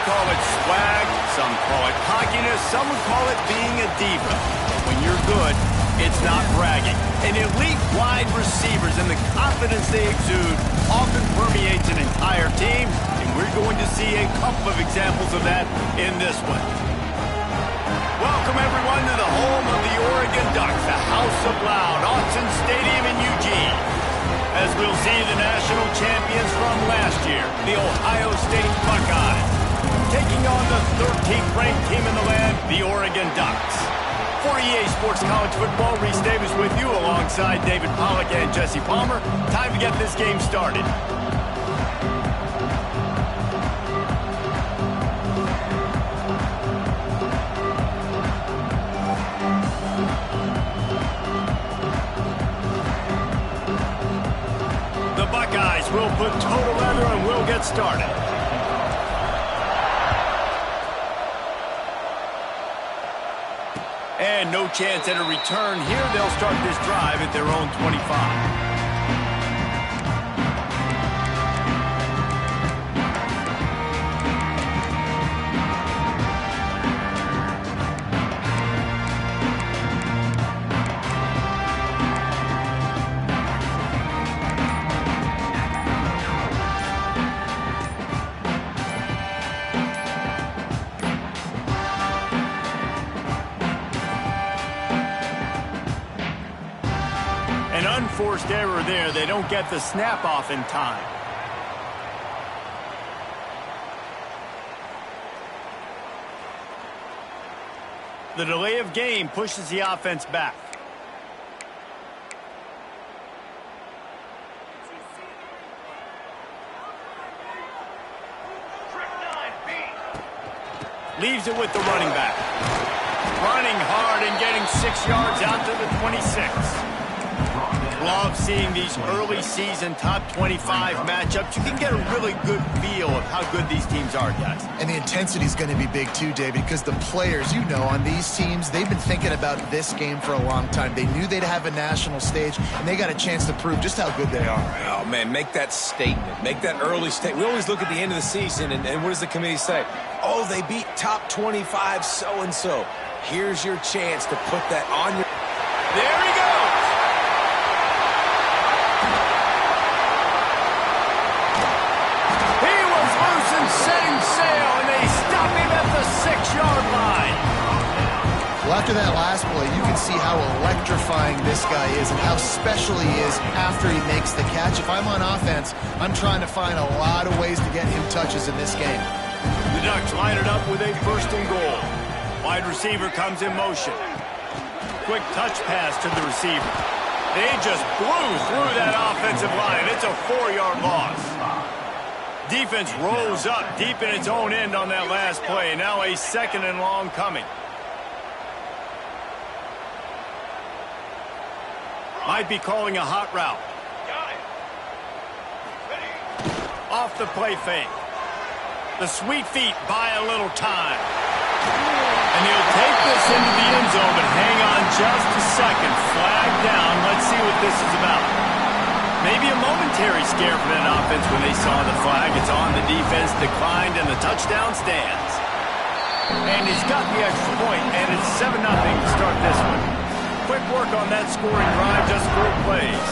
call it swag, some call it cockiness, some would call it being a diva. But when you're good, it's not bragging. And elite wide receivers and the confidence they exude often permeates an entire team, and we're going to see a couple of examples of that in this one. Welcome, everyone, to the home of the Oregon Ducks, the House of Loud, Autzen Stadium in Eugene. As we'll see the national champions from last year, the Ohio State Buckeyes, taking on the 13th ranked team in the land, the Oregon Ducks. For EA Sports College Football, Reese Davis with you alongside David Pollack and Jesse Palmer. Time to get this game started. We'll put total leather and we'll get started. And no chance at a return here. They'll start this drive at their own 25. Unforced error there. They don't get the snap off in time. The delay of game pushes the offense back. Leaves it with the running back. Running hard and getting 6 yards out to the 26. Love seeing these early season top 25 matchups. You can get a really good feel of how good these teams are, guys. And the intensity is going to be big too, David, because the players, you know, on these teams, they've been thinking about this game for a long time. They knew they'd have a national stage, and they got a chance to prove just how good they are. Oh, man, make that statement. Make that early statement. We always look at the end of the season, and what does the committee say? Oh, they beat top 25 so-and-so. Here's your chance to put that on your... There he goes! Setting sail, and they stop him at the 6-yard line. Well, after that last play, you can see how electrifying this guy is and how special he is after he makes the catch. If I'm on offense, I'm trying to find a lot of ways to get him touches in this game. The Ducks line it up with a 1st and goal. Wide receiver comes in motion. Quick touch pass to the receiver. They just blew through that offensive line. It's a 4-yard loss. Defense rolls up deep in its own end on that last play. Now a 2nd and long coming. Might be calling a hot route. Off the play fake. The sweet feet buy a little time. And he'll take this into the end zone, but hang on just a second. Flag down. Let's see what this is about. Maybe a momentary scare for that offense when they saw the flag. It's on the defense, declined, and the touchdown stands. And he's got the extra point, and it's 7-0 to start this one. Quick work on that scoring drive, just 4 plays.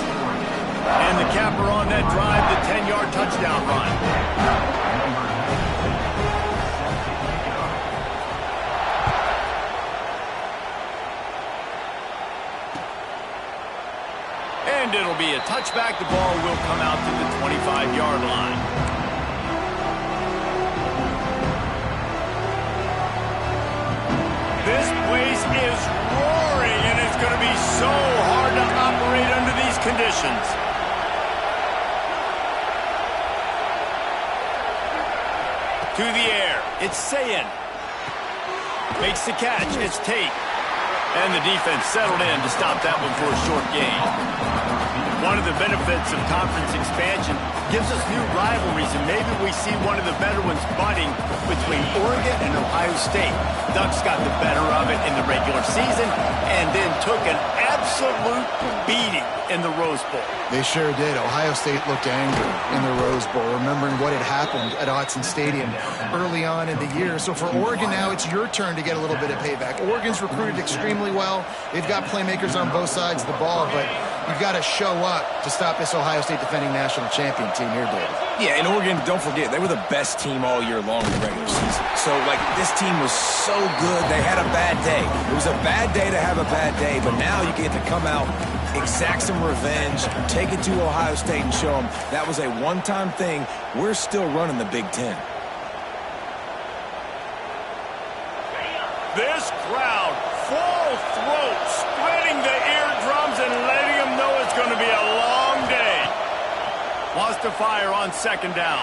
And the capper on that drive, the 10-yard touchdown run. And it'll be a touchback. The ball will come out to the 25-yard line. This place is roaring, and it's going to be so hard to operate under these conditions. To the air. It's Sayin. Makes the catch. It's Tate. And the defense settled in to stop that one for a short gain. One of the benefits of conference expansion gives us new rivalries, and maybe we see one of the better ones budding between Oregon and Ohio State. Ducks got the better of it in the regular season and then took an absolute beating in the Rose Bowl. They sure did. Ohio State looked angry in the Rose Bowl, remembering what had happened at Autzen Stadium early on in the year. So for Oregon now, it's your turn to get a little bit of payback. Oregon's recruited extremely well. They've got playmakers on both sides of the ball, but you've got to show up to stop this Ohio State defending national champion team here, David. Yeah, and Oregon, don't forget, they were the best team all year long in the regular season. So, this team was so good, they had a bad day. It was a bad day to have a bad day, but now you get to come out, exact some revenge, take it to Ohio State and show them that was a one-time thing. We're still running the Big Ten. This crowd, full throat, spreading the eardrums and letting them know it's going to be a long day. Wants to fire on second down.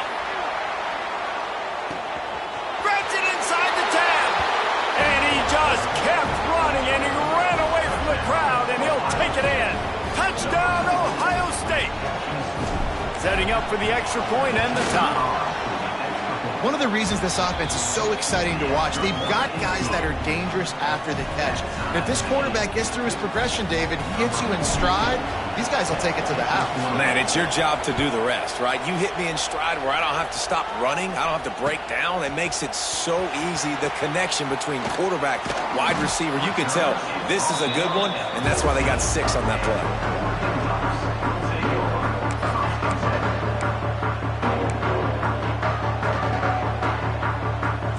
Grabs it inside the 10. And he just kept running, and he ran away from the crowd, and he'll take it in. Touchdown, Ohio State. Setting up for the extra point and the tie. One of the reasons this offense is so exciting to watch, they've got guys that are dangerous after the catch. And if this quarterback gets through his progression, David, he gets you in stride, these guys will take it to the house. Man, it's your job to do the rest, right? You hit me in stride where I don't have to stop running. I don't have to break down. It makes it so easy, the connection between quarterback, wide receiver. You can tell this is a good one, and that's why they got 6 on that play.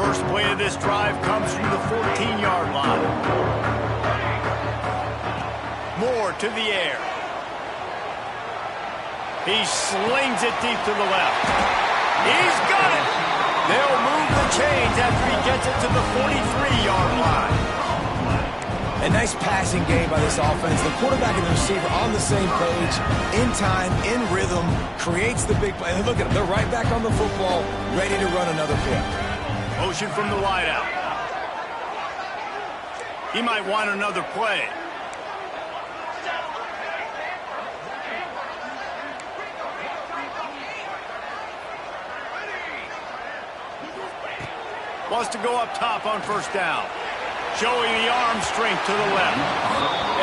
First play of this drive comes from the 14-yard line. Moore to the air. He slings it deep to the left. He's got it. They'll move the chains after he gets it to the 43-yard line. A nice passing game by this offense. The quarterback and the receiver on the same page, in time, in rhythm, creates the big play. And look at them. They're right back on the football, ready to run another play. Motion from the wideout. He might want another play. Wants to go up top on first down. Showing the arm strength to the left.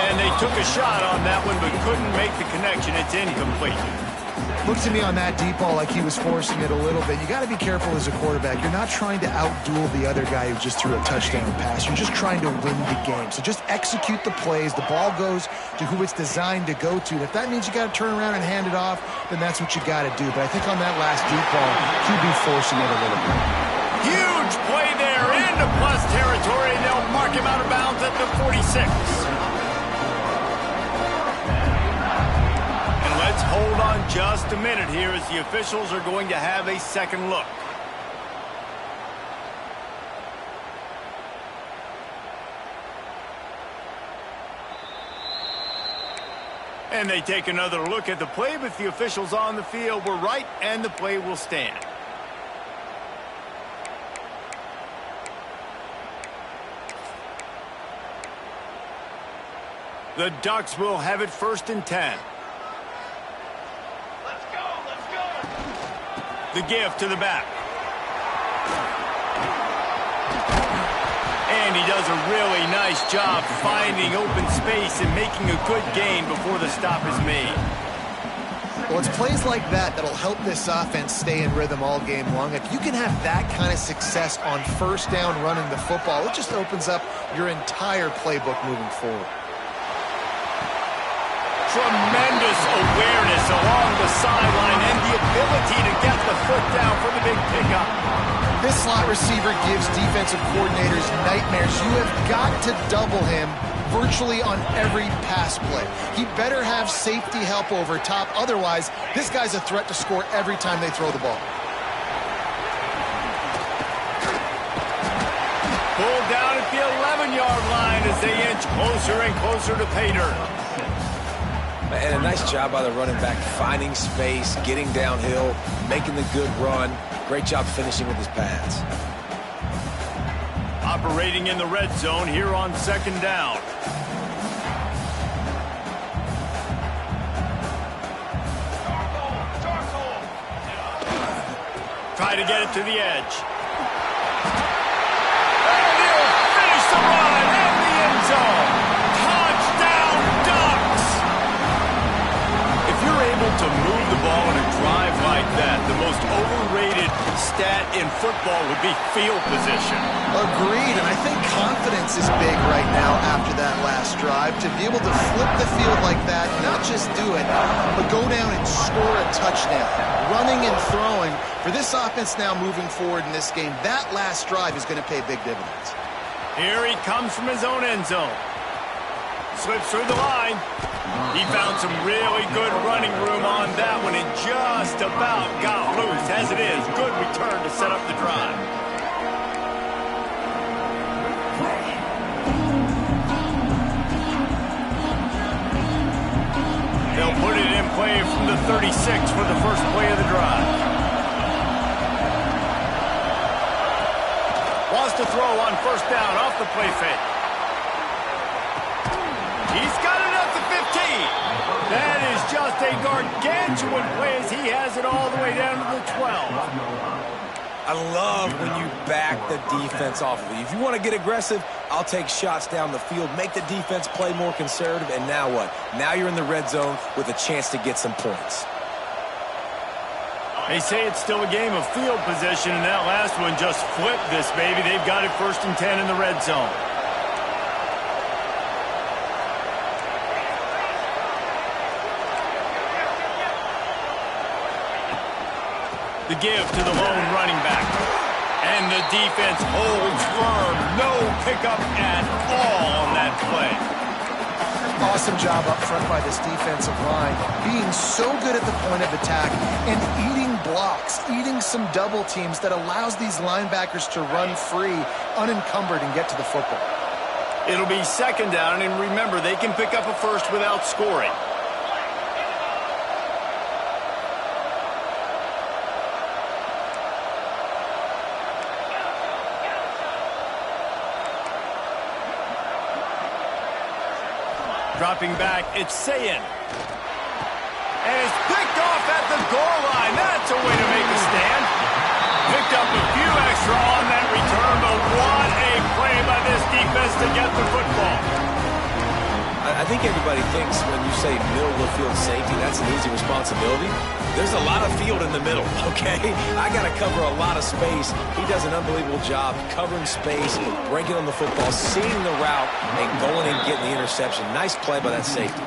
And they took a shot on that one but couldn't make the connection. It's incomplete. Looked to me on that deep ball like he was forcing it a little bit. You got to be careful as a quarterback. You're not trying to outduel the other guy who just threw a touchdown pass. You're just trying to win the game. So just execute the plays. The ball goes to who it's designed to go to. If that means you got to turn around and hand it off, then that's what you got to do. But I think on that last deep ball, he'd be forcing it a little bit. Huge play there into plus territory, and they'll mark him out of bounds at the 46. And let's hold on just a minute here as the officials are going to have a second look. And they take another look at the play, but the officials on the field were right, and the play will stand. The Ducks will have it 1st and 10. Let's go, let's go. The give to the back. And he does a really nice job finding open space and making a good gain before the stop is made. Well, it's plays like that that'll help this offense stay in rhythm all game long. If you can have that kind of success on first down running the football, it just opens up your entire playbook moving forward. Tremendous awareness along the sideline and the ability to get the foot down for the big pickup. This slot receiver gives defensive coordinators nightmares. You have got to double him virtually on every pass play. He better have safety help over top. Otherwise, this guy's a threat to score every time they throw the ball. Pulled down at the 11-yard line as they inch closer and closer to pay dirt. And a nice job by the running back, finding space, getting downhill, making the good run. Great job finishing with his pads. Operating in the red zone here on second down. try to get it to the edge. And he'll finish the run in the end zone. Touchdown, Ducks! If you're able to move the ball in a drive like that, the most overrated stat in football would be field position. Agreed, and I think confidence is big right now after that last drive. To be able to flip the field like that, not just do it, but go down and score a touchdown. Running and throwing, for this offense now moving forward in this game, that last drive is going to pay big dividends. Here he comes from his own end zone. Slips through the line. He found some really good running room on that one and just about got loose. As it is, good return to set up the drive. They'll put it in play from the 36 for the first play of the drive. Wants to throw on first down off the play fake. He's got it up to 15. That is just a gargantuan play as he has it all the way down to the 12. I love when you back the defense off of you. If you want to get aggressive, I'll take shots down the field, make the defense play more conservative, and now what? Now you're in the red zone with a chance to get some points. They say it's still a game of field position, and that last one just flipped this baby. They've got it 1st and 10 in the red zone. The give to the lone running back. And the defense holds firm. No pickup at all on that play. Awesome job up front by this defensive line, being so good at the point of attack and eating blocks, eating some double teams that allows these linebackers to run free, unencumbered, and get to the football. It'll be 2nd down, and remember, they can pick up a first without scoring. Dropping back, it's Sayin. And it's picked off at the goal line. That's a way to make a stand. Picked up a few extra on that return, but what a play by this defense to get the football. I think everybody thinks when you say middle of the field safety, that's an easy responsibility. There's a lot of field in the middle, okay? I got to cover a lot of space. He does an unbelievable job covering space, breaking on the football, seeing the route, and going and getting the interception. Nice play by that safety.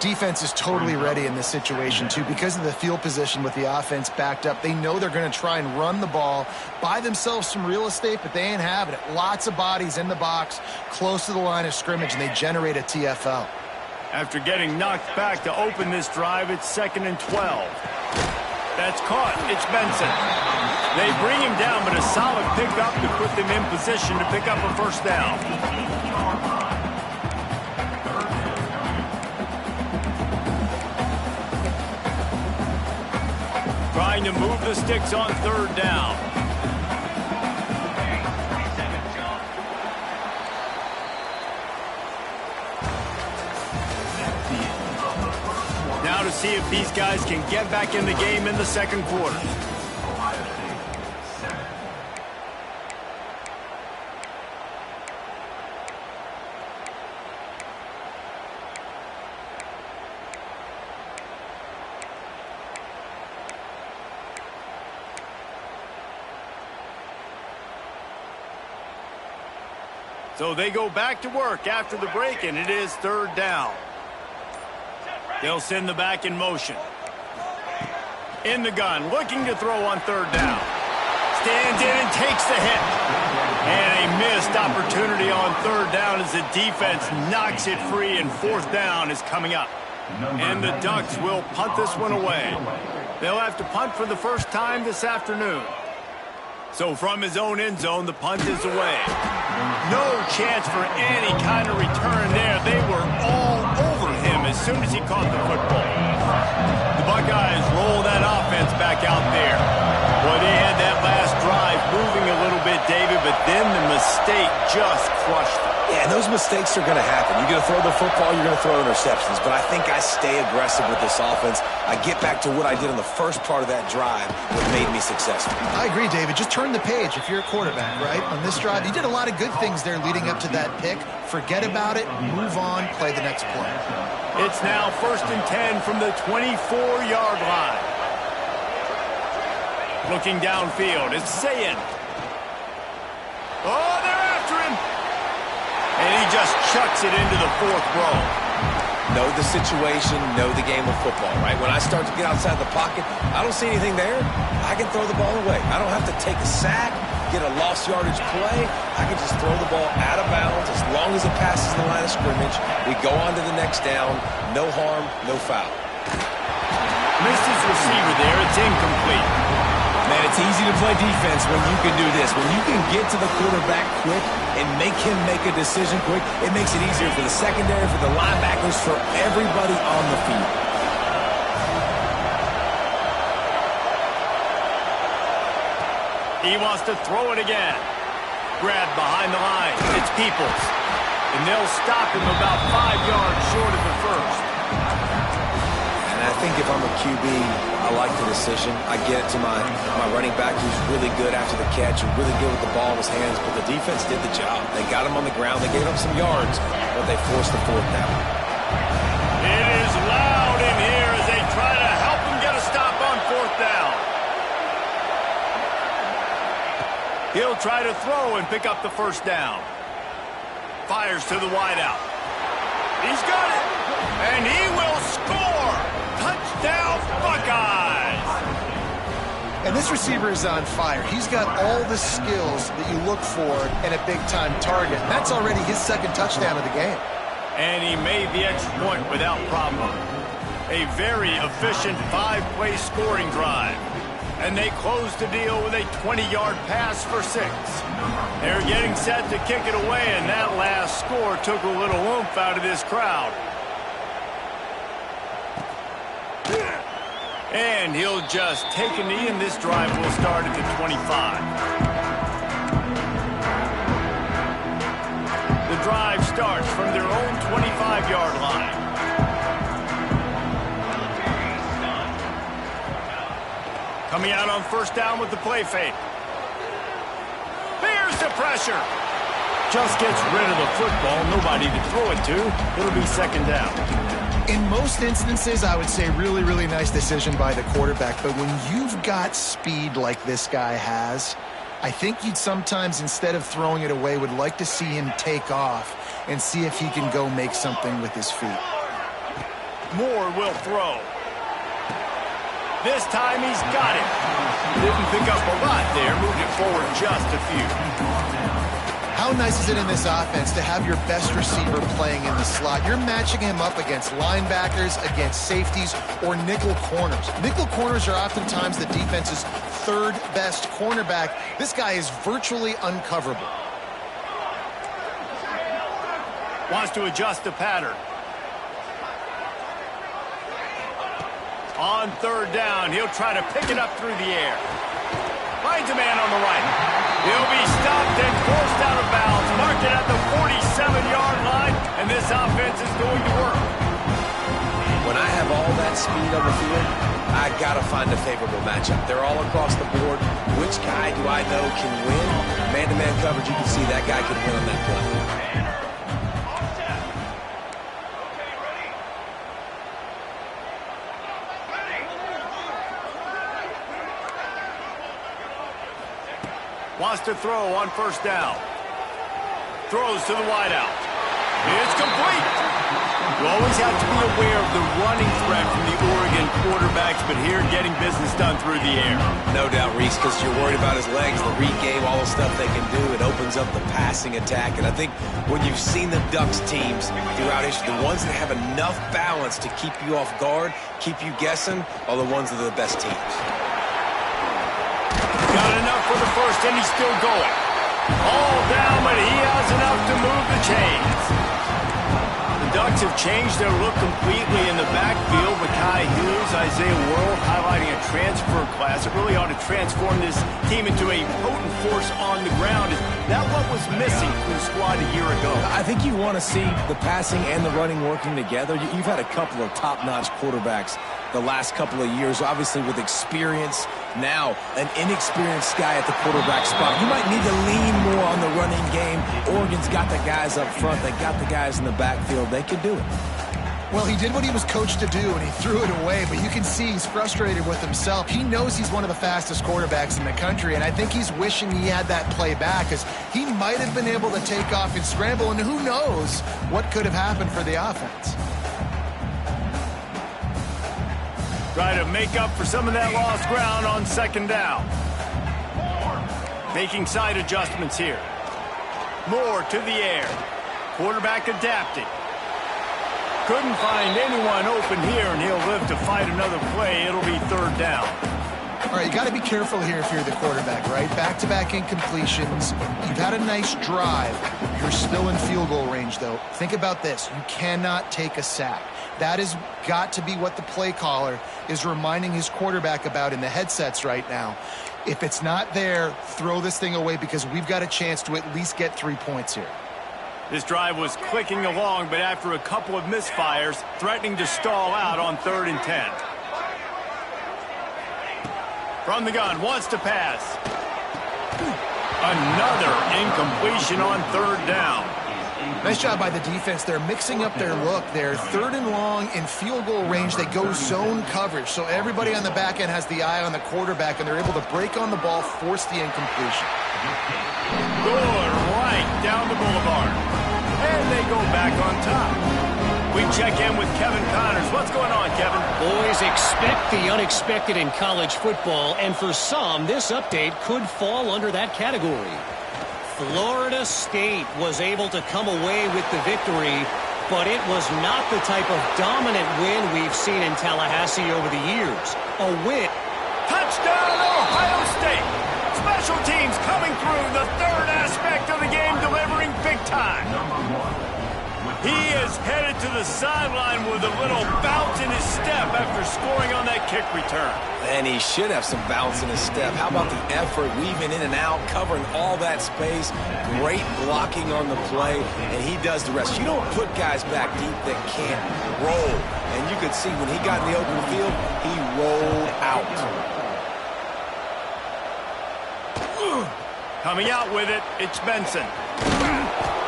Defense is totally ready in this situation, too. Because of the field position with the offense backed up, they know they're going to try and run the ball, buy themselves some real estate, but they ain't having it. Lots of bodies in the box, close to the line of scrimmage, and they generate a TFL. After getting knocked back to open this drive, it's 2nd and 12. That's caught. It's Benson. They bring him down, but a solid pickup to put them in position to pick up a first down. Trying to move the sticks on 3rd down. Now to see if these guys can get back in the game in the 2nd quarter. So they go back to work after the break, and it is 3rd down. They'll send the back in motion. In the gun, looking to throw on 3rd down. Stands in and takes the hit. And a missed opportunity on 3rd down as the defense knocks it free, and 4th down is coming up. And the Ducks will punt this one away. They'll have to punt for the first time this afternoon. So from his own end zone, the punt is away. No chance for any kind of return there. They were all over him as soon as he caught the football. The Buckeyes roll that offense back out there. Boy, they had that last drive moving a little bit, David, but then the mistake just crushed them. Yeah, and those mistakes are going to happen. You're going to throw the football, you're going to throw interceptions. But I think I stay aggressive with this offense. I get back to what I did in the first part of that drive that made me successful. I agree, David. Just turn the page if you're a quarterback, right? On this drive, you did a lot of good things there leading up to that pick. Forget about it, move on, play the next play. It's now 1st and 10 from the 24-yard line. Looking downfield, it's Sayin. Oh, they're after him. And he just chucks it into the 4th row. Know the situation, know the game of football, right? When I start to get outside the pocket, I don't see anything there. I can throw the ball away. I don't have to take a sack, get a lost yardage play. I can just throw the ball out of bounds as long as it passes the line of scrimmage. We go on to the next down. No harm, no foul. Missed his receiver there. It's incomplete. Man, it's easy to play defense when you can do this. When you can get to the quarterback quick and make him make a decision quick, it makes it easier for the secondary, for the linebackers, for everybody on the field. He wants to throw it again. Grabbed behind the line. It's Peoples. And they'll stop him about 5 yards short of the first. And I think if I'm a QB, I like the decision. I get it to my running back who's really good after the catch and really good with the ball in his hands, but the defense did the job. They got him on the ground. They gave up some yards, but they forced the 4th down. It is loud in here as they try to help him get a stop on 4th down. He'll try to throw and pick up the 1st down. Fires to the wideout. He's got it, and he will score. Touchdown, Buckeyes! And this receiver is on fire. He's got all the skills that you look for in a big-time target. That's already his 2nd touchdown of the game. And he made the extra point without problem. A very efficient 5-play scoring drive. And they close the deal with a 20-yard pass for 6. They're getting set to kick it away, and that last score took a little oomph out of this crowd. And he'll just take a knee, and this drive will start at the 25. The drive starts from their own 25-yard line. Coming out on 1st down with the play fake. Here's the pressure. Just gets rid of the football. Nobody to throw it to. It'll be 2nd down. In most instances, I would say really, really nice decision by the quarterback. But when you've got speed like this guy has, I think you'd sometimes, instead of throwing it away, would like to see him take off and see if he can go make something with his feet. Moore will throw. This time he's got it. Didn't pick up a lot there. Moved it forward just a few. How nice is it in this offense to have your best receiver playing in the slot? You're matching him up against linebackers, against safeties, or nickel corners. Nickel corners are oftentimes the defense's 3rd best cornerback. This guy is virtually uncoverable. Wants to adjust the pattern. On 3rd down, he'll try to pick it up through the air. Finds a man on the right. He'll be stopped and forced out of bounds. Mark it at the 47-yard line, and this offense is going to work. When I have all that speed on the field, I got to find a favorable matchup. They're all across the board. Which guy do I know can win? Man-to-man coverage, you can see that guy can win on that play. Wants to throw on 1st down. Throws to the wideout. It's complete. You always have to be aware of the running threat from the Oregon quarterbacks, but here getting business done through the air. No doubt, Reese, because you're worried about his legs, the read game, all the stuff they can do. It opens up the passing attack. And I think when you've seen the Ducks teams throughout history, the ones that have enough balance to keep you off guard, keep you guessing, are the ones that are the best teams. Got enough for the 1st, and he's still going. All down, but he has enough to move the chains. The Ducks have changed their look completely in the backfield. Mekhi Hughes, Isaiah World highlighting a transfer class. It really ought to transform this team into a potent force on the ground. that what was missing from the squad a year ago? I think you want to see the passing and the running working together. You've had a couple of top-notch quarterbacks the last couple of years, obviously with experience. Now, an inexperienced guy at the quarterback spot. You might need to lean more on the running game. Oregon's got the guys up front. They got the guys in the backfield. They can do it. Well, he did what he was coached to do, and he threw it away, but you can see he's frustrated with himself. He knows he's one of the fastest quarterbacks in the country, and I think he's wishing he had that play back, because he might have been able to take off and scramble, and who knows what could have happened for the offense. Try to make up for some of that lost ground on second down. Making side adjustments here. Moore to the air. Quarterback adapted. Couldn't find anyone open here, and he'll live to fight another play. It'll be third down. All right, you got to be careful here if you're the quarterback, right? Back-to-back incompletions. You've had a nice drive. You're still in field goal range, though. Think about this. You cannot take a sack. That has got to be what the play caller is reminding his quarterback about in the headsets right now. If it's not there, throw this thing away because we've got a chance to at least get 3 points here. This drive was clicking along, but after a couple of misfires, threatening to stall out on 3rd and 10. From the gun, wants to pass. Another incompletion on 3rd down. Nice job by the defense. They're mixing up their look. They're 3rd and long in field goal range. They go zone coverage. So everybody on the back end has the eye on the quarterback, and they're able to break on the ball, force the incompletion. Good right down the boulevard. And they go back on top. We check in with Kevin Connors. What's going on, Kevin? Boys, expect the unexpected in college football, and for some, this update could fall under that category. Florida State was able to come away with the victory, but it was not the type of dominant win we've seen in Tallahassee over the years. A win. Touchdown, Ohio State! Special teams coming through, the third aspect of the game, delivering big time. He is headed to the sideline with a little bounce in his step after scoring on that kick return. And he should have some bounce in his step. How about the effort, weaving in and out, covering all that space, great blocking on the play, and he does the rest. You don't put guys back deep that can't roll. And you could see when he got in the open field, he rolled out. Coming out with it, it's Benson.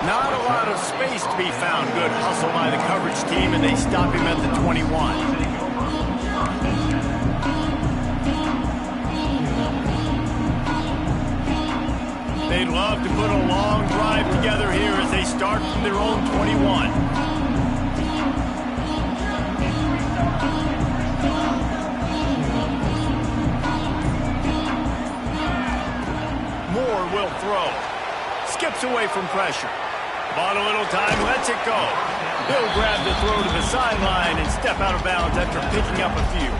Not a lot of space to be found. Good hustle by the coverage team, and they stop him at the 21. They'd love to put a long drive together here as they start from their own 21. Moore will throw. Skips away from pressure. Bought a little time, lets it go. He'll grab the throw to the sideline and step out of bounds after picking up a few.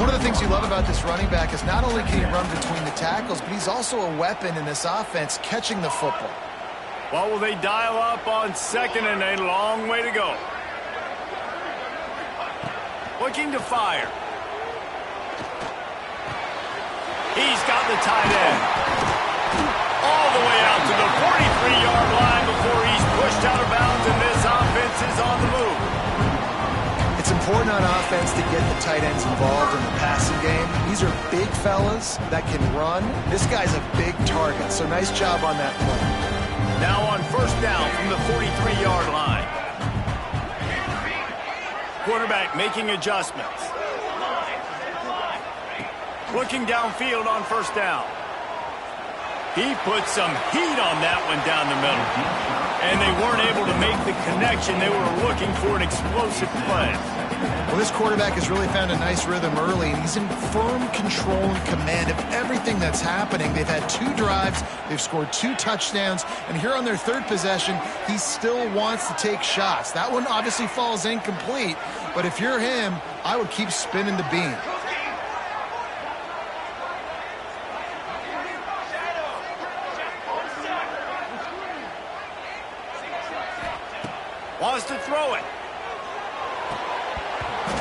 One of the things you love about this running back is not only can he run between the tackles, but he's also a weapon in this offense catching the football. What will they dial up on second, and a long way to go? Looking to fire. He's got the tight end. All the way out to the 43-yard line before he's pushed out of bounds, and this offense is on the move. It's important on offense to get the tight ends involved in the passing game. These are big fellas that can run. This guy's a big target, so nice job on that play. Now on first down from the 43-yard line. Quarterback making adjustments. Looking downfield on first down. He put some heat on that one down the middle. And they weren't able to make the connection. They were looking for an explosive play. Well, this quarterback has really found a nice rhythm early, and he's in firm control and command of everything that's happening. They've had 2 drives. They've scored 2 touchdowns. And here on their 3rd possession, he still wants to take shots. That one obviously falls incomplete. But if you're him, I would keep spinning the beam. Wants to throw it.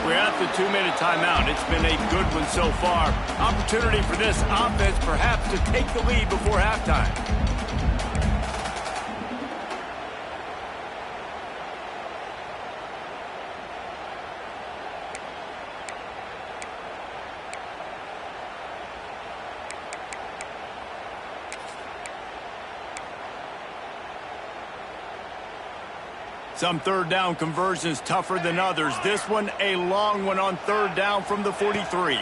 We're at the 2-minute timeout. It's been a good one so far. Opportunity for this offense perhaps to take the lead before halftime. Some third down conversions tougher than others. This one a long one on third down from the 43.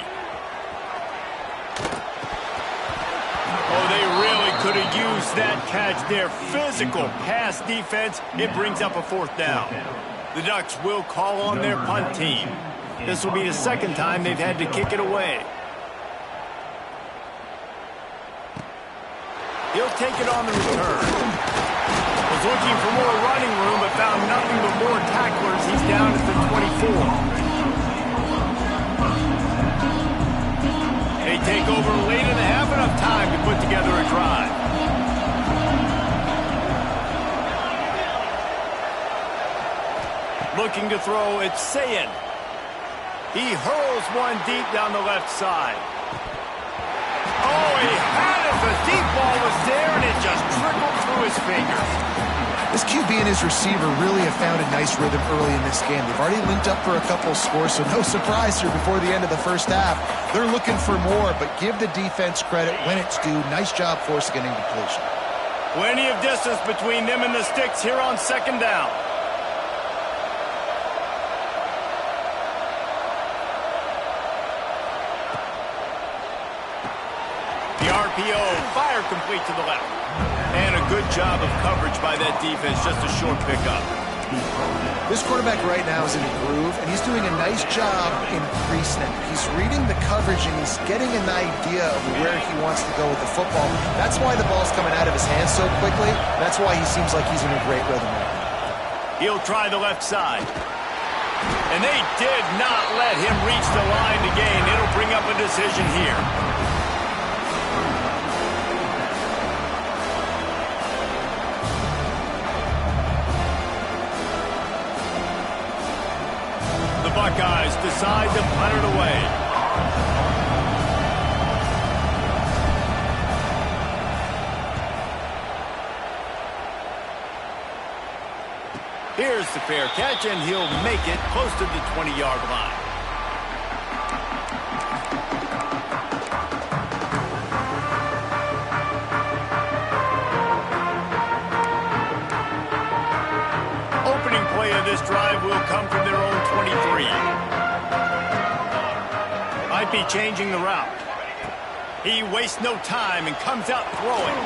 Oh, they really could have used that catch there. Physical pass defense. It brings up a fourth down. The Ducks will call on their punt team. This will be the second time they've had to kick it away. He'll take it on the return. Was looking for more running room, but found nothing but more tacklers. He's down at the 24. They take over late in the half, enough time to put together a drive. Looking to throw, it's Sayin. He hurls one deep down the left side. Oh, he had it. The deep ball was there, and it just trickled through his fingers. This QB and his receiver really have found a nice rhythm early in this game. They've already linked up for a couple of scores, so no surprise here before the end of the first half. They're looking for more, but give the defense credit when it's due. Nice job forcing an incompletion. Plenty of distance between them and the sticks here on second down. The RPO, fire complete to the left. And a good job of coverage by that defense, just a short pickup. This quarterback right now is in a groove, and he's doing a nice job in pre-snap. He's reading the coverage, and he's getting an idea of where he wants to go with the football. That's why the ball's coming out of his hands so quickly. That's why he seems like he's in a great rhythm right now. He'll try the left side. And they did not let him reach the line to gain. It'll bring up a decision here. Buckeyes decide to punt it away. Here's the fair catch, and he'll make it close to the 20-yard line. Opening play of this drive will come from their own 23. Might be changing the route. He wastes no time and comes out throwing.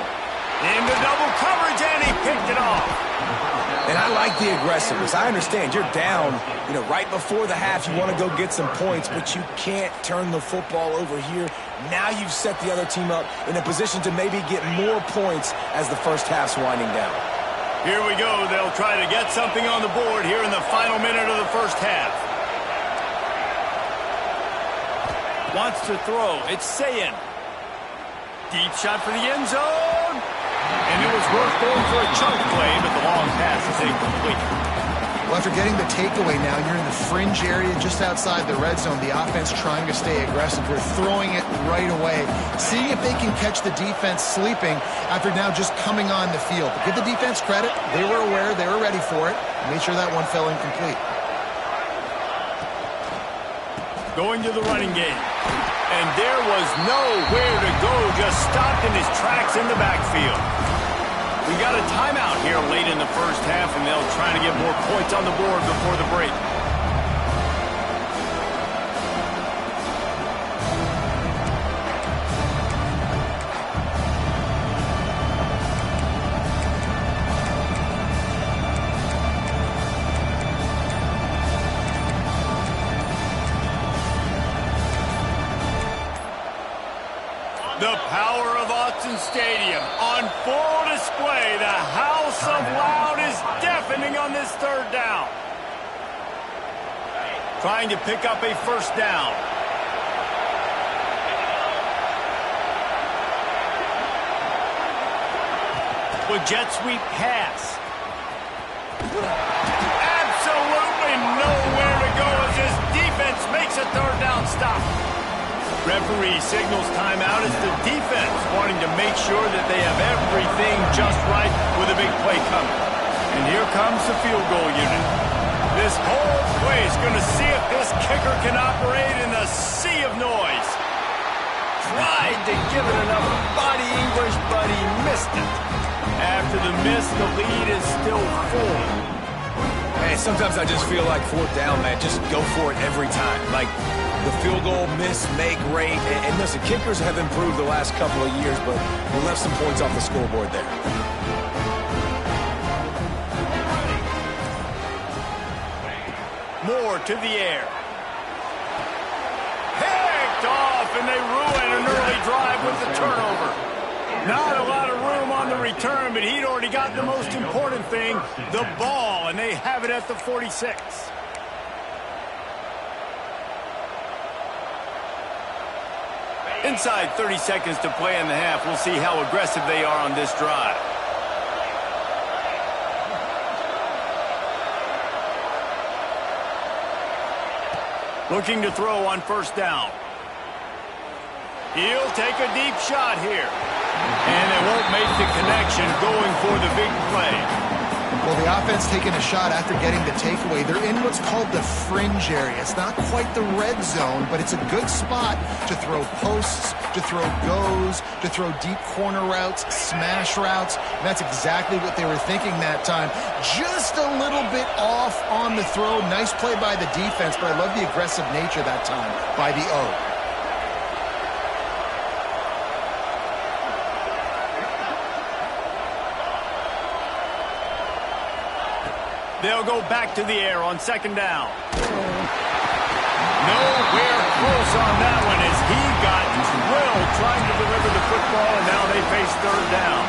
Into double coverage, and he picked it off. And I like the aggressiveness. I understand you're down, right before the half. You want to go get some points, but you can't turn the football over here. Now you've set the other team up in a position to maybe get more points as the first half's winding down. Here we go. They'll try to get something on the board here in the final minute of the first half. Wants to throw. It's Sayin. Deep shot for the end zone. And it was worth going for a chunk play, but the long pass is incomplete. Well, after getting the takeaway now, you're in the fringe area just outside the red zone. The offense trying to stay aggressive. We're throwing it right away, seeing if they can catch the defense sleeping after now just coming on the field. But give the defense credit. They were aware. They were ready for it. Made sure that one fell incomplete. Going to the running game. And there was nowhere to go. Just stopped in his tracks in the backfield. We got a timeout here late in the first half, and they'll try to get more points on the board before the break. The power of Autzen Stadium on full display. The house of loud is deafening on this third down. Trying to pick up a first down. With jet sweep pass. Absolutely nowhere to go as this defense makes a third down stop. Referee signals timeout as the defense wanting to make sure that they have everything just right with a big play coming. And here comes the field goal unit. This whole play is going to see if this kicker can operate in the sea of noise. Tried to give it enough body English, but he missed it. After the miss, the lead is still full. Man, sometimes I just feel like fourth down, man, just go for it every time. Like, the field goal miss, make rate, and listen, kickers have improved the last couple of years, but we left some points off the scoreboard there. Moore to the air. Picked off, and they ruin an early drive with the turnover. Not a lot of room on the return, but he'd already got the most important thing, the ball, and they have it at the 46. Inside 30 seconds to play in the half. We'll see how aggressive they are on this drive. Looking to throw on first down. He'll take a deep shot here. And they won't make the connection going for the big play. Well, the offense taking a shot after getting the takeaway. They're in what's called the fringe area. It's not quite the red zone, but it's a good spot to throw posts, to throw goes, to throw deep corner routes, smash routes. And that's exactly what they were thinking that time. Just a little bit off on the throw. Nice play by the defense, but I love the aggressive nature that time by the O. They'll go back to the air on second down. Nowhere close on that one as he got drilled trying to deliver the football, and now they face third down.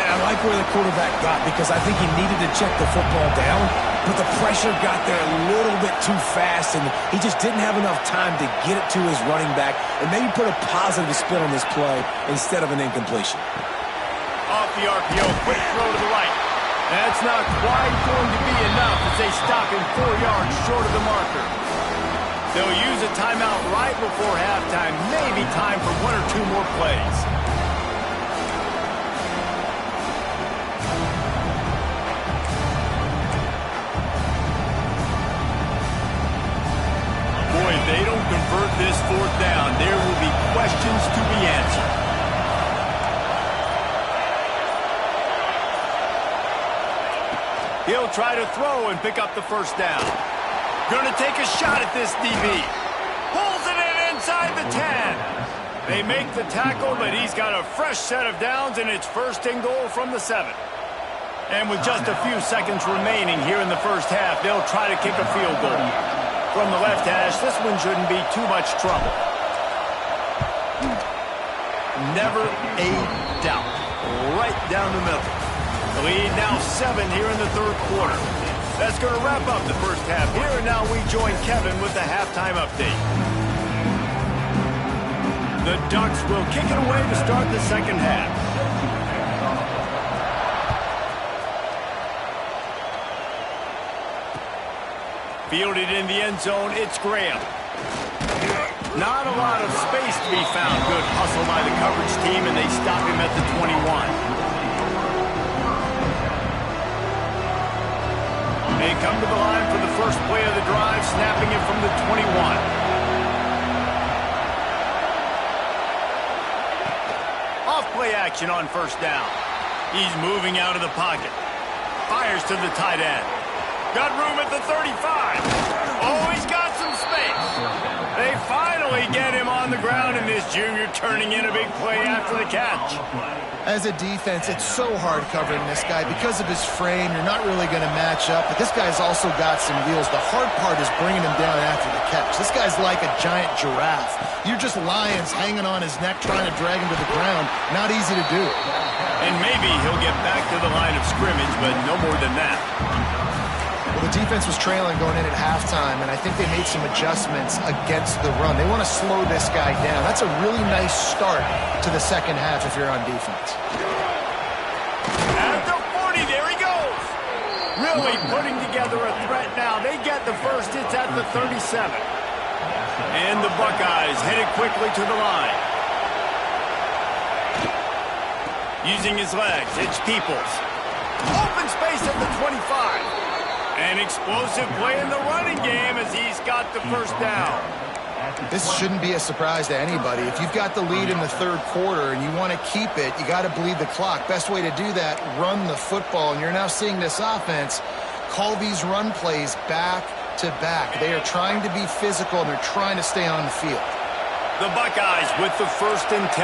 And I like where the quarterback got because I think he needed to check the football down, but the pressure got there a little bit too fast, and he just didn't have enough time to get it to his running back and maybe put a positive spin on this play instead of an incompletion. Off the RPO, quick throw to the right. That's not quite going to be enough as they stop him 4 yards short of the marker. They'll use a timeout right before halftime. Maybe time for 1 or 2 more plays. Boy, if they don't convert this fourth down, there will be questions to be answered. He'll try to throw and pick up the first down. Going to take a shot at this DB. Pulls it in inside the 10. They make the tackle, but he's got a fresh set of downs, and it's first and goal from the 7. And with just a few seconds remaining here in the first half, they'll try to kick a field goal. From the left hash, this one shouldn't be too much trouble. Never a doubt. Right down the middle. The lead now 7 here in the third quarter. That's going to wrap up the first half here, and now we join Kevin with the halftime update. The Ducks will kick it away to start the second half. Fielded in the end zone, it's Graham. Not a lot of space to be found. Good hustle by the coverage team, and they stop him at the 21. They come to the line for the first play of the drive, snapping it from the 21. Off play action on first down. He's moving out of the pocket. Fires to the tight end. Got room at the 35. Oh, he's got some space. They finally get him on the ground, and this junior turning in a big play after the catch. As a defense, it's so hard covering this guy. Because of his frame, you're not really going to match up. But this guy's also got some wheels. The hard part is bringing him down after the catch. This guy's like a giant giraffe. You're just lions hanging on his neck trying to drag him to the ground. Not easy to do. And maybe he'll get back to the line of scrimmage, but no more than that. Well, the defense was trailing going in at halftime, and I think they made some adjustments against the run. They want to slow this guy down. That's a really nice start to the second half if you're on defense. At the 40, there he goes. Really putting together a threat now. They get the first. It's at the 37. And the Buckeyes headed quickly to the line. Using his legs, it's Peoples. Open space at the 25. An explosive play in the running game as he's got the first down. This shouldn't be a surprise to anybody. If you've got the lead in the third quarter and you want to keep it, you got to bleed the clock. Best way to do that, run the football. And you're now seeing this offense call these run plays back to back. They are trying to be physical, and they're trying to stay on the field. The Buckeyes with the 1st and 10.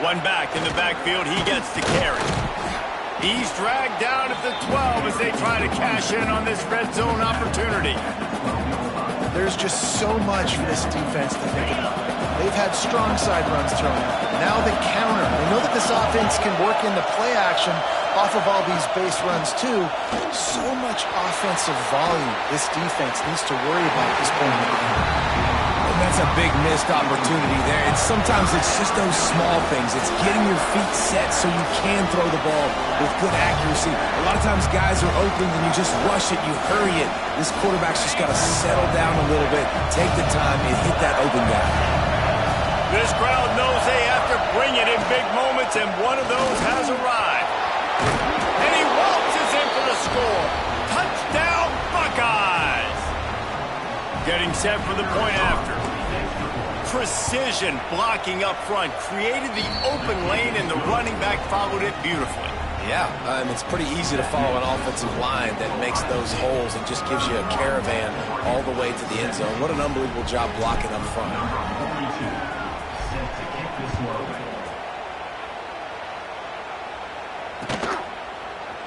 One back in the backfield. He gets the carry. He's dragged down at the 12 as they try to cash in on this red zone opportunity. There's just so much for this defense to think about. They've had strong side runs thrown out. Now the counter. They know that this offense can work in the play action off of all these base runs too. So much offensive volume this defense needs to worry about at this point in the game. And that's a big missed opportunity there. Sometimes it's just those small things. It's getting your feet set so you can throw the ball with good accuracy. A lot of times guys are open and you just rush it, you hurry it. This quarterback's just got to settle down a little bit, take the time, and hit that open guy. This crowd knows they have to bring it in big moments, and one of those has arrived. And he waltzes in for the score. Touchdown, Buckeyes! Getting set for the point after. Precision blocking up front created the open lane, and the running back followed it beautifully. Yeah, it's pretty easy to follow an offensive line that makes those holes and just gives you a caravan all the way to the end zone. What an unbelievable job blocking up front.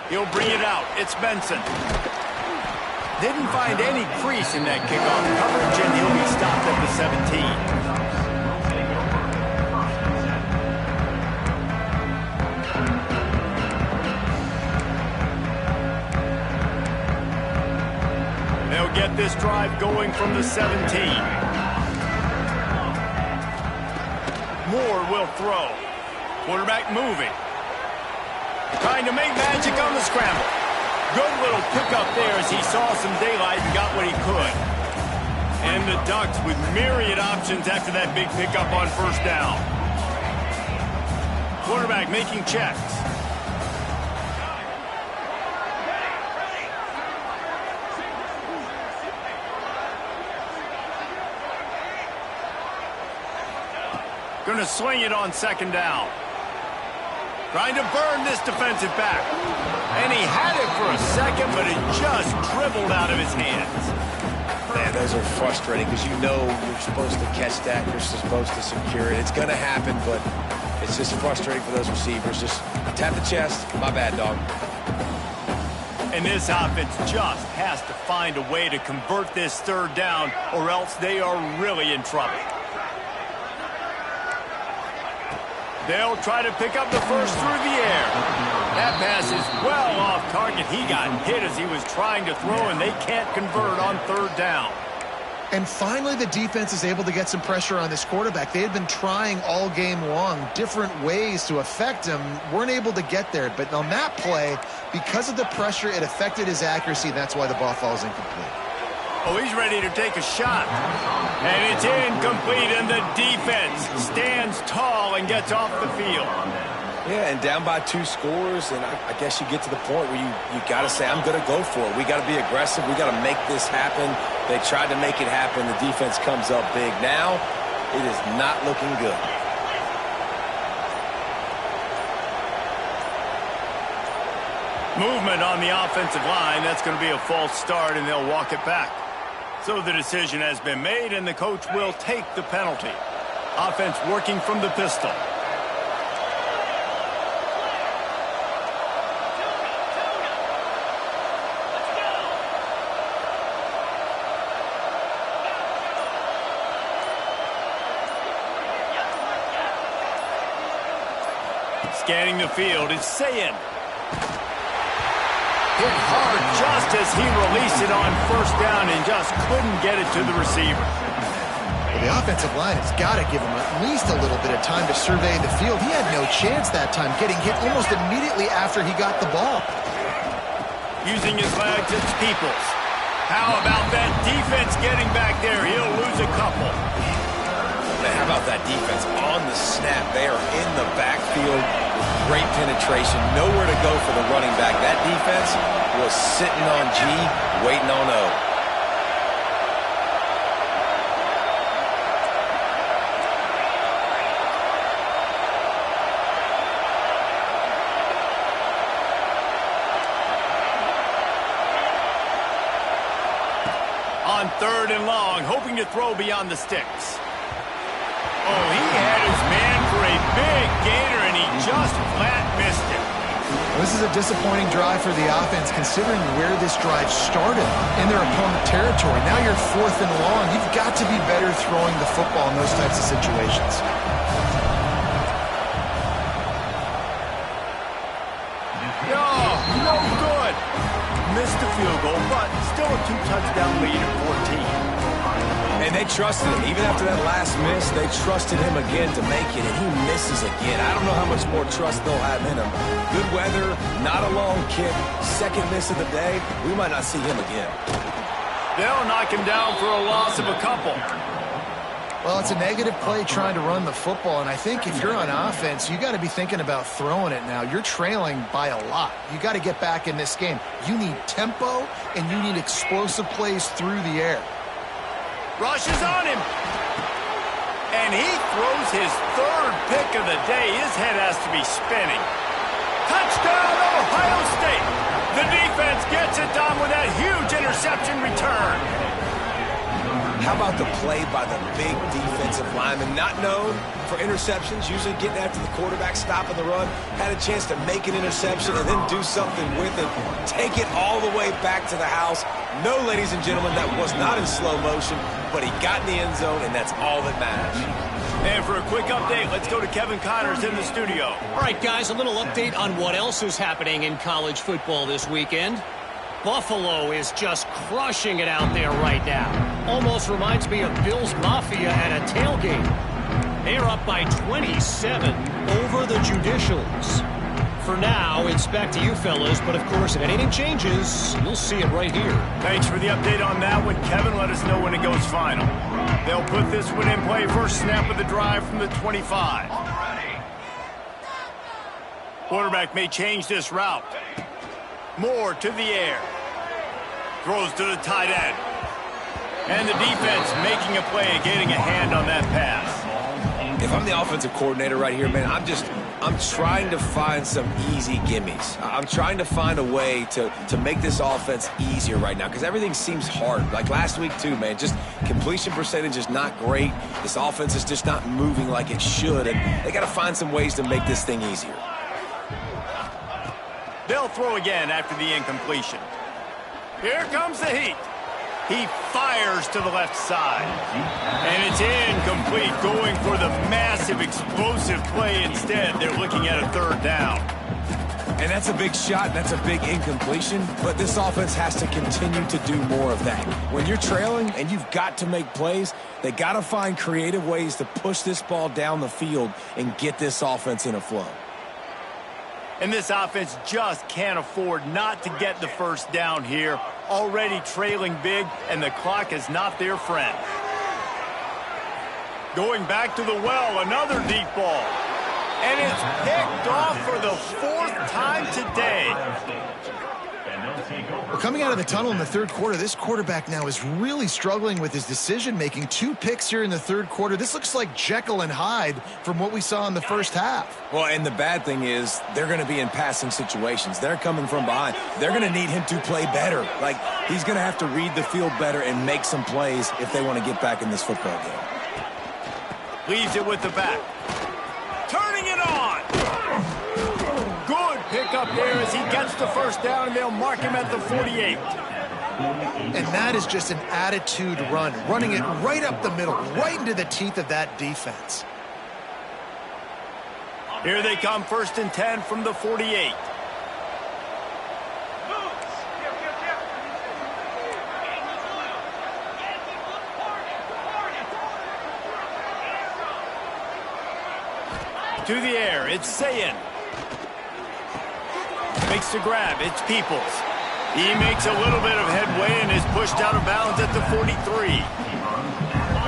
He'll bring it out. It's Benson. Didn't find any crease in that kickoff coverage, and he'll be stopped at the 17. They'll get this drive going from the 17. Moore will throw. Quarterback moving. Trying to make magic on the scramble. Good little pickup there as he saw some daylight and got what he could. And the Ducks with myriad options after that big pickup on 1st down. Quarterback making checks. Going to swing it on 2nd down. Trying to burn this defensive back. And he had it for a second, but it just dribbled out of his hands. Man, those are frustrating because you know you're supposed to catch that. You're supposed to secure it. It's going to happen, but it's just frustrating for those receivers. Just tap the chest. My bad, dog. And this offense just has to find a way to convert this 3rd down, or else they are really in trouble. They'll try to pick up the first through the air. That pass is well off target. He got hit as he was trying to throw, and they can't convert on 3rd down. And finally, the defense is able to get some pressure on this quarterback. They had been trying all game long different ways to affect him, weren't able to get there. But on that play, because of the pressure, it affected his accuracy. That's why the ball falls incomplete. Oh, he's ready to take a shot. And it's incomplete, and the defense stands tall and gets off the field. Yeah, and down by 2 scores, and I guess you get to the point where you got to say, I'm going to go for it. We got to be aggressive. We got to make this happen. They tried to make it happen. The defense comes up big. Now, it is not looking good. Movement on the offensive line. That's going to be a false start, and they'll walk it back. So the decision has been made, and the coach will take the penalty. Offense working from the pistol. Scanning the field, it's Sayin. Hit hard just as he released it on 1st down and just couldn't get it to the receiver. Well, the offensive line has got to give him at least a little bit of time to survey the field. He had no chance that time, getting hit almost immediately after he got the ball. Using his legs, it's Peoples. How about that defense getting back there? He'll lose a couple. How about that defense on the snap? They are in the backfield with great penetration. Nowhere to go for the running back. That defense was sitting on G, waiting on O. third and long, hoping to throw beyond the sticks. Oh, he had his man for a big gainer, and he just flat missed it. This is a disappointing drive for the offense, considering where this drive started in their opponent territory. Now you're fourth and long. You've got to be better throwing the football in those types of situations. Oh, no good. Missed the field goal, but still a 2-touchdown lead at 14. And they trusted him. Even after that last miss, they trusted him again to make it, and he misses again. I don't know how much more trust they'll have in him. Good weather, not a long kick, second miss of the day. We might not see him again. They'll knock him down for a loss of a couple. Well, it's a negative play trying to run the football, and I think if you're on offense, you got to be thinking about throwing it now. You're trailing by a lot. You got to get back in this game. You need tempo, and you need explosive plays through the air. Rushes on him. And he throws his third pick of the day. His head has to be spinning. Touchdown, Ohio State. The defense gets it done with that huge interception return. How about the play by the big defensive lineman? Not known for interceptions, usually getting after the quarterback, stopping the run. Had a chance to make an interception and then do something with it. Take it all the way back to the house. No, ladies and gentlemen, that was not in slow motion, but he got in the end zone, and that's all that matters. And for a quick update, let's go to Kevin Connors in the studio. All right, guys, a little update on what else is happening in college football this weekend. Buffalo is just crushing it out there right now. Almost reminds me of Bills Mafia at a tailgate. They're up by 27 over the Judicials. For now, it's back to you fellas, but of course, if anything changes, you'll see it right here. Thanks for the update on that one, Kevin. Let us know when it goes final. They'll put this one in play. First snap of the drive from the 25. Quarterback may change this route. Moore to the air. Throws to the tight end. And the defense making a play and getting a hand on that pass. If I'm the offensive coordinator right here, man, I'm trying to find some easy gimmies. I'm trying to find a way to make this offense easier right now because everything seems hard. Like last week too, man, just completion percentage is not great. This offense is just not moving like it should, and they got to find some ways to make this thing easier. They'll throw again after the incompletion. Here comes the heat. He fires to the left side. And it's incomplete, going for the massive explosive play instead. They're looking at a third down. And that's a big shot, and that's a big incompletion, but this offense has to continue to do more of that. When you're trailing and you've got to make plays, they got to find creative ways to push this ball down the field and get this offense in a flow. And this offense just can't afford not to get the first down here. Already trailing big, and the clock is not their friend. Going back to the well, another deep ball. And it's picked off for the fourth time today. Well, coming out of the tunnel in the third quarter, this quarterback now is really struggling with his decision-making. 2 picks here in the third quarter. This looks like Jekyll and Hyde from what we saw in the first half. Well, and the bad thing is they're going to be in passing situations. They're coming from behind. They're going to need him to play better. Like, he's going to have to read the field better and make some plays if they want to get back in this football game. Leaves it with the back. Turning it on. Good pick up there as he gets the first down, and they'll mark him at the 48. And that is just an attitude run, running it right up the middle, right into the teeth of that defense. Here they come, 1st and 10 from the 48. To the air, it's Sayin. Makes the grab, it's Peoples. He makes a little bit of headway and is pushed out of bounds at the 43.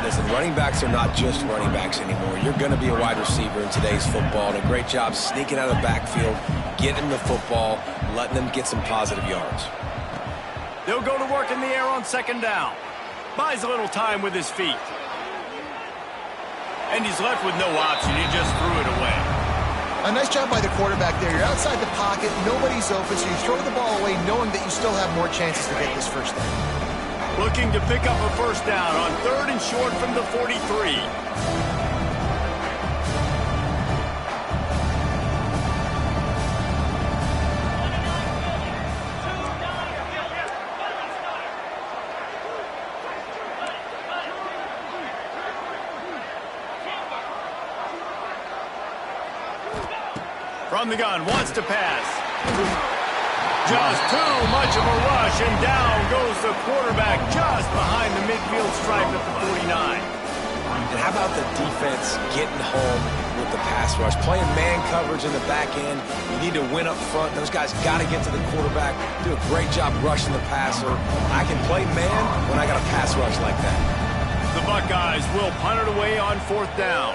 Listen, running backs are not just running backs anymore. You're going to be a wide receiver in today's football. And a great job sneaking out of the backfield, getting the football, letting them get some positive yards. They'll go to work in the air on 2nd down. Buys a little time with his feet. And he's left with no option. He just threw it away. A nice job by the quarterback there. You're outside the pocket, nobody's open, so you throw the ball away knowing that you still have more chances to get this first down. Looking to pick up a first down on 3rd and short from the 43. From the gun, wants to pass. Just too much of a rush, and down goes the quarterback just behind the midfield stripe at the 49. And how about the defense getting home with the pass rush? Playing man coverage in the back end. You need to win up front. Those guys got to get to the quarterback. Do a great job rushing the passer. I can play man when I got a pass rush like that. The Buckeyes will punt it away on 4th down.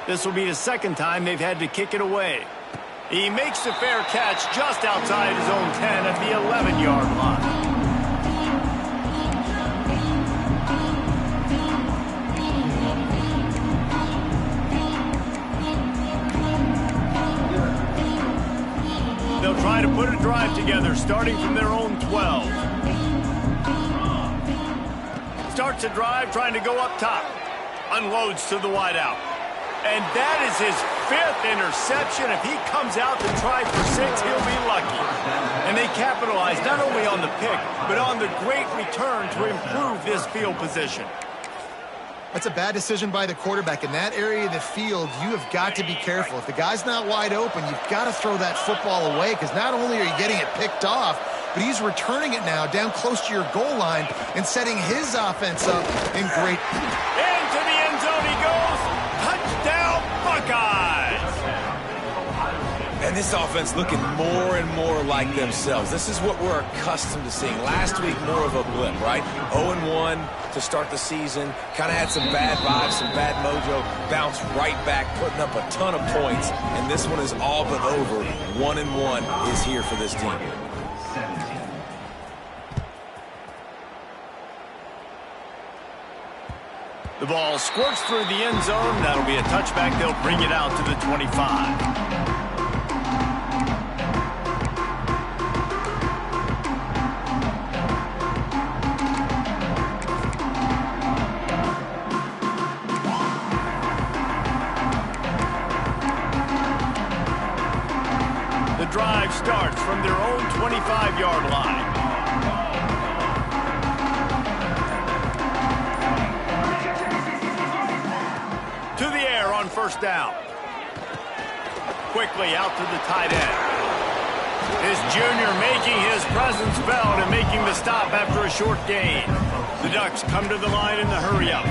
This will be the 2nd time they've had to kick it away. He makes the fair catch just outside his own 10 at the 11-yard line. They'll try to put a drive together, starting from their own 12. Starts a drive, trying to go up top. Unloads to the wideout. And that is his 5th interception. If he comes out to try for 6, he'll be lucky. And they capitalize not only on the pick, but on the great return to improve this field position. That's a bad decision by the quarterback. In that area of the field, you have got to be careful. If the guy's not wide open, you've got to throw that football away, because not only are you getting it picked off, but he's returning it now down close to your goal line and setting his offense up in great... Into the end zone he goes. Touchdown, Buckeyes! And this offense looking more and more like themselves. This is what we're accustomed to seeing. Last week, more of a blip, right? 0-1 to start the season. Kind of had some bad vibes, some bad mojo. Bounced right back, putting up a ton of points. And this one is all but over. 1-1 is here for this team. The ball squirts through the end zone. That'll be a touchback. They'll bring it out to the 25. The drive starts from their own 25-yard line. To the air on first down. Quickly out to the tight end. His junior making his presence felt and making the stop after a short gain. The Ducks come to the line in the hurry-up.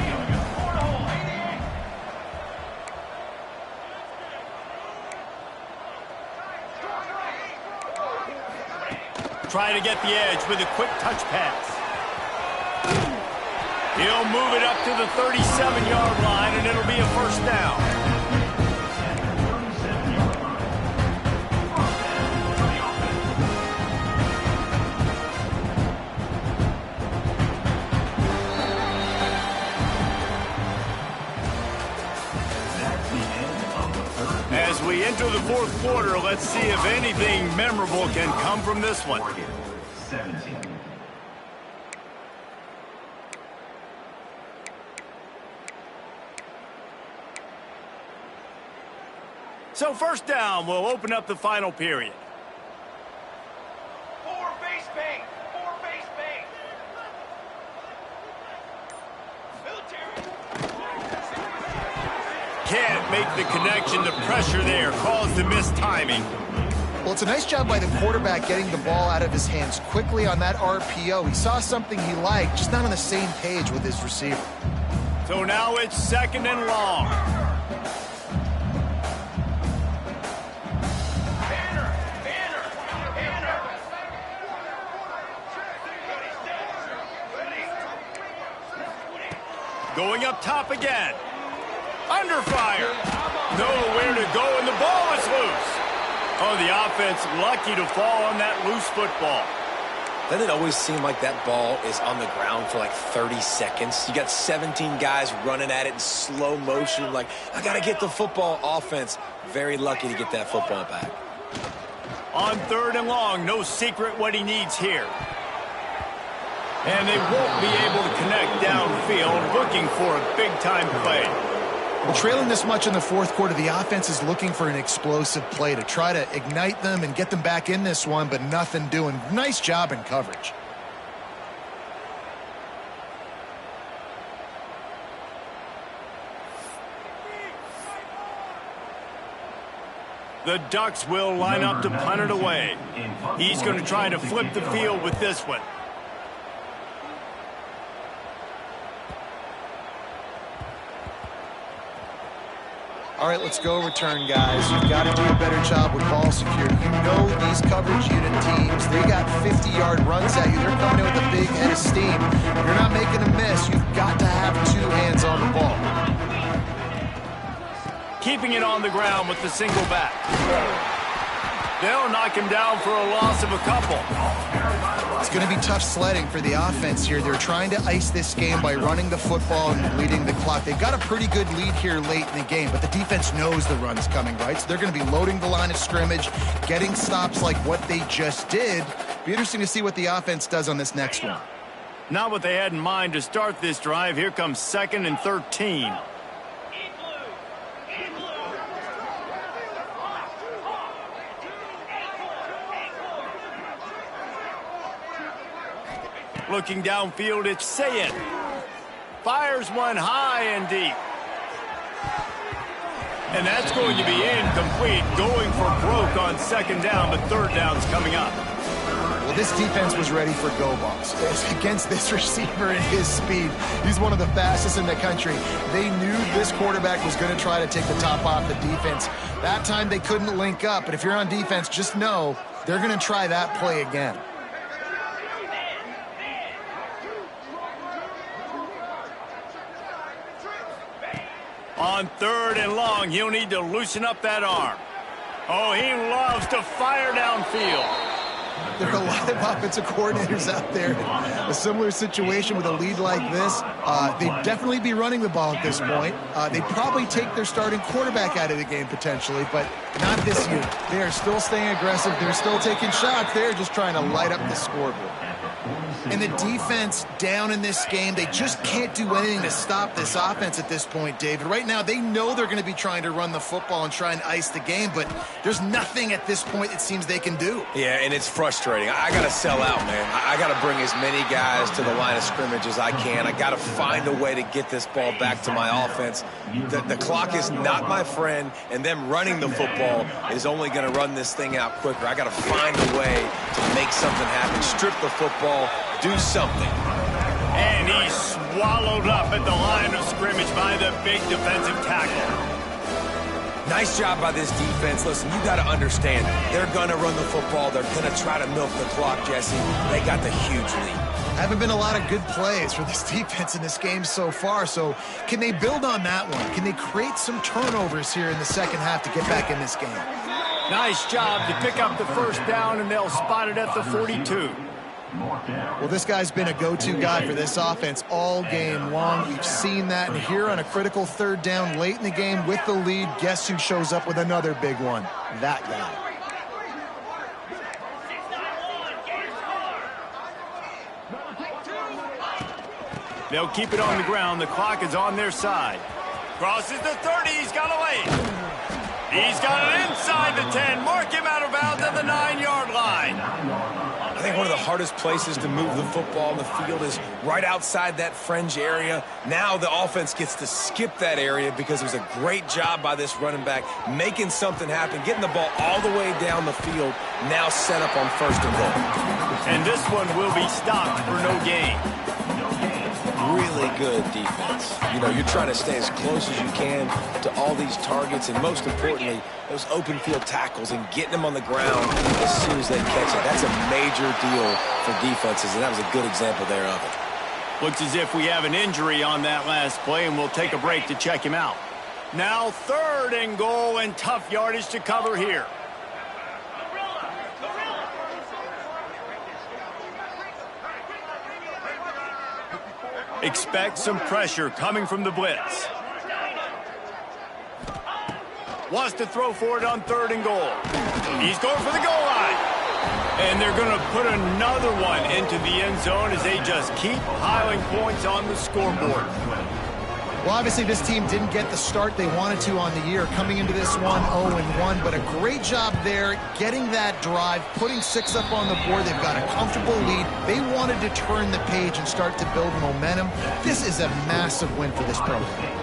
Try to get the edge with a quick touch pass. He'll move it up to the 37-yard line, and it'll be a first down. As we enter the 4th quarter, let's see if anything memorable can come from this one. 17. So first down will open up the final period. Four base paint. Can't make the connection. The pressure there caused the missed timing. Well, it's a nice job by the quarterback getting the ball out of his hands quickly on that RPO. He saw something he liked, just not on the same page with his receiver. So now it's 2nd and long. Going up top again. Under fire. Nowhere to go, and the ball is loose. Oh, the offense lucky to fall on that loose football. Doesn't it always seem like that ball is on the ground for like 30 seconds? You got 17 guys running at it in slow motion. Like, I got to get the football. Offense, very lucky to get that football back. On 3rd and long, no secret what he needs here. And they won't be able to connect downfield, looking for a big-time play. Well, trailing this much in the fourth quarter, the offense is looking for an explosive play to try to ignite them and get them back in this one, but nothing doing. Nice job in coverage. The Ducks will line up to punt it away. He's going to try to flip the field with this one. All right, let's go return, guys. You've got to do a better job with ball security. You know these coverage unit teams, they got 50-yard runs at you. They're coming in with a big head of steam. You're not making a miss. You've got to have two hands on the ball. Keeping it on the ground with the single back. They'll knock him down for a loss of a couple. It's going to be tough sledding for the offense here. They're trying to ice this game by running the football and leading the clock. They've got a pretty good lead here late in the game, but the defense knows the run's coming, right? So they're going to be loading the line of scrimmage, getting stops like what they just did. Be interesting to see what the offense does on this next one. Not what they had in mind to start this drive. Here comes 2nd and 13. Looking downfield, it's Sayin. Fires one high and deep. And that's going to be incomplete. Going for broke on 2nd down, but 3rd down's coming up. Well, this defense was ready for go balls. Against this receiver and his speed, he's one of the fastest in the country. They knew this quarterback was going to try to take the top off the defense. That time they couldn't link up, but if you're on defense, just know they're going to try that play again. On 3rd and long, he'll need to loosen up that arm. Oh, he loves to fire downfield. There are a lot of offensive coordinators out there in a similar situation with a lead like this. They'd definitely be running the ball at this point. They'd probably take their starting quarterback out of the game potentially, but not this year. They are still staying aggressive. They're still taking shots. They're just trying to light up the scoreboard. And the defense down in this game, they just can't do anything to stop this offense at this point, David. Right now, they know they're going to be trying to run the football and try and ice the game, but there's nothing at this point it seems they can do. Yeah, and it's frustrating. I got to sell out, man. I got to bring as many guys to the line of scrimmage as I can. I got to find a way to get this ball back to my offense. The clock is not my friend, and them running the football is only going to run this thing out quicker. I got to find a way to make something happen. Strip the football. Do something. And he's swallowed up at the line of scrimmage by the big defensive tackle. Nice job by this defense. Listen, you got to understand, they're going to run the football. They're going to try to milk the clock, Jesse. They got the huge lead. Haven't been a lot of good plays for this defense in this game so far, so can they build on that one? Can they create some turnovers here in the second half to get back in this game? Nice job to pick up the 1st down, and they'll spot it at the 42. Well, this guy's been a go-to guy for this offense all game long. You've seen that, and here on a critical 3rd down late in the game with the lead, guess who shows up with another big one? That guy. They'll keep it on the ground. The clock is on their side. Crosses the 30. He's got away. He's got it inside the 10. Mark him out of bounds at the 9-yard line. I think one of the hardest places to move the football on the field is right outside that fringe area. Now the offense gets to skip that area because it was a great job by this running back making something happen, getting the ball all the way down the field, now set up on 1st and goal. And this one will be stopped for no gain. Really good defense. You know, you're trying to stay as close as you can to all these targets, and most importantly, those open field tackles and getting them on the ground as soon as they catch it. That's a major deal for defenses, and that was a good example there of it. Looks as if we have an injury on that last play, and we'll take a break to check him out. Now 3rd and goal, and tough yardage to cover here. Expect some pressure coming from the blitz. Wants to throw for it on 3rd and goal. He's going for the goal line. And they're going to put another one into the end zone as they just keep piling points on the scoreboard. Well, obviously this team didn't get the start they wanted to on the year, coming into this one 0-1, but a great job there getting that drive, putting 6 up on the board. They've got a comfortable lead. They wanted to turn the page and start to build momentum. This is a massive win for this program.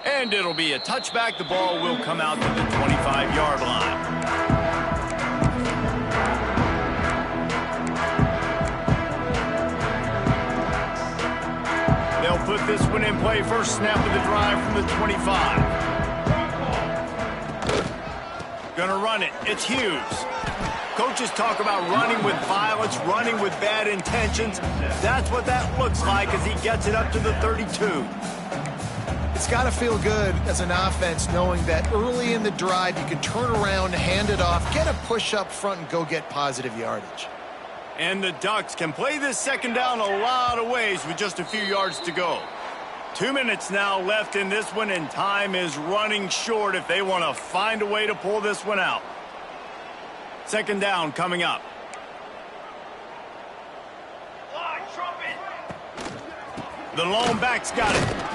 And it'll be a touchback. The ball will come out to the 25-yard line. They'll put this one in play. First snap of the drive from the 25. Gonna run it. It's Hughes. Coaches talk about running with violence, running with bad intentions. That's what that looks like as he gets it up to the 32. It's got to feel good as an offense knowing that early in the drive you can turn around, hand it off, get a push up front, and go get positive yardage. And the Ducks can play this second down a lot of ways with just a few yards to go. 2 minutes now left in this one, and time is running short if they want to find a way to pull this one out. Second down coming up. The lone back's got it.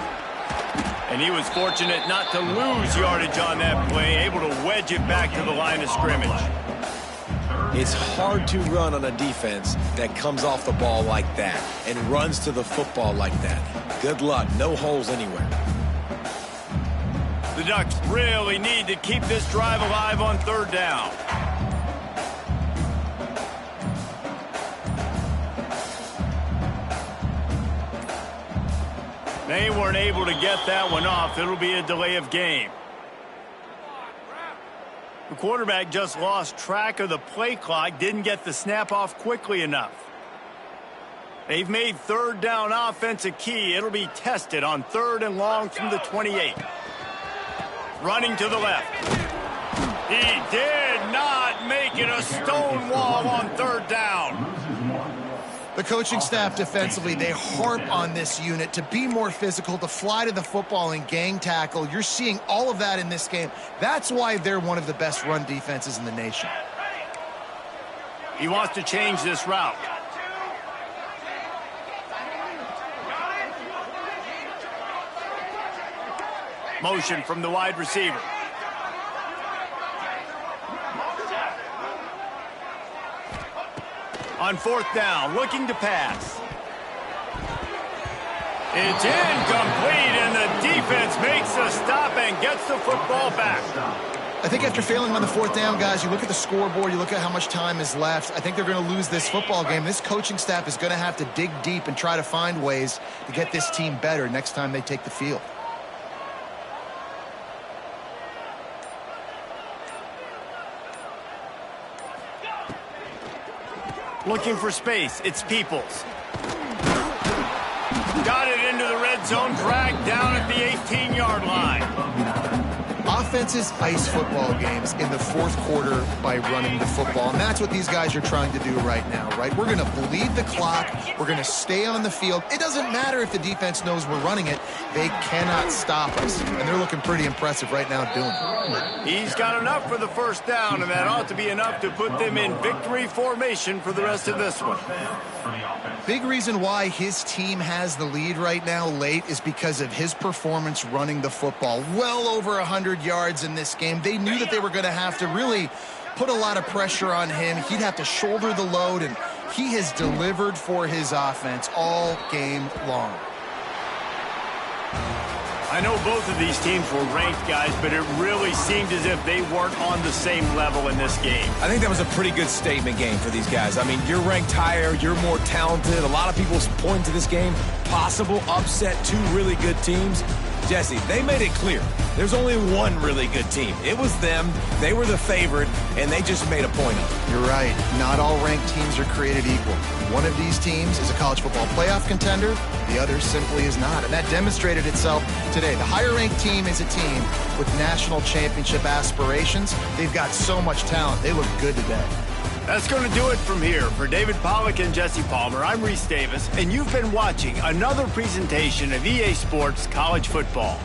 And he was fortunate not to lose yardage on that play, able to wedge it back to the line of scrimmage. It's hard to run on a defense that comes off the ball like that and runs to the football like that. Good luck. No holes anywhere. The Ducks really need to keep this drive alive on third down. They weren't able to get that one off. It'll be a delay of game. The quarterback just lost track of the play clock, didn't get the snap off quickly enough. They've made third down offense a key. It'll be tested on 3rd and long from the 28. Running to the left. He did not make it a stone wall on 3rd down. The coaching staff defensively, they harp on this unit to be more physical, to fly to the football and gang tackle. You're seeing all of that in this game. That's why they're one of the best run defenses in the nation. He wants to change this route. Motion from the wide receiver. On 4th down, looking to pass. It's incomplete, and the defense makes a stop and gets the football back. I think after failing on the 4th down, guys, you look at the scoreboard, you look at how much time is left. I think they're going to lose this football game. This coaching staff is going to have to dig deep and try to find ways to get this team better next time they take the field. Looking for space. It's Peoples. Got it into the red zone. Dragged down at the 18-yard line. Offenses ice football games in the 4th quarter by running the football, and that's what these guys are trying to do right now, right? We're going to bleed the clock. We're going to stay on the field. It doesn't matter if the defense knows we're running it. They cannot stop us, and they're looking pretty impressive right now doing it. He's got enough for the first down, and that ought to be enough to put them in victory formation for the rest of this one. Big reason why his team has the lead right now late is because of his performance running the football. Well over 100 yards in this game. They knew that they were going to have to really put a lot of pressure on him. He'd have to shoulder the load, and he has delivered for his offense all game long. I know both of these teams were ranked, guys, but it really seemed as if they weren't on the same level in this game. I think that was a pretty good statement game for these guys. I mean, you're ranked higher, you're more talented. A lot of people point to this game, possible upset, 2 really good teams. Jesse, they made it clear. There's only one really good team. It was them. They were the favorite, and they just made a point of it. You're right. Not all ranked teams are created equal. One of these teams is a college football playoff contender. The other simply is not, and that demonstrated itself today. The higher-ranked team is a team with national championship aspirations. They've got so much talent. They look good today. That's going to do it from here. For David Pollack and Jesse Palmer, I'm Reese Davis, and you've been watching another presentation of EA Sports College Football.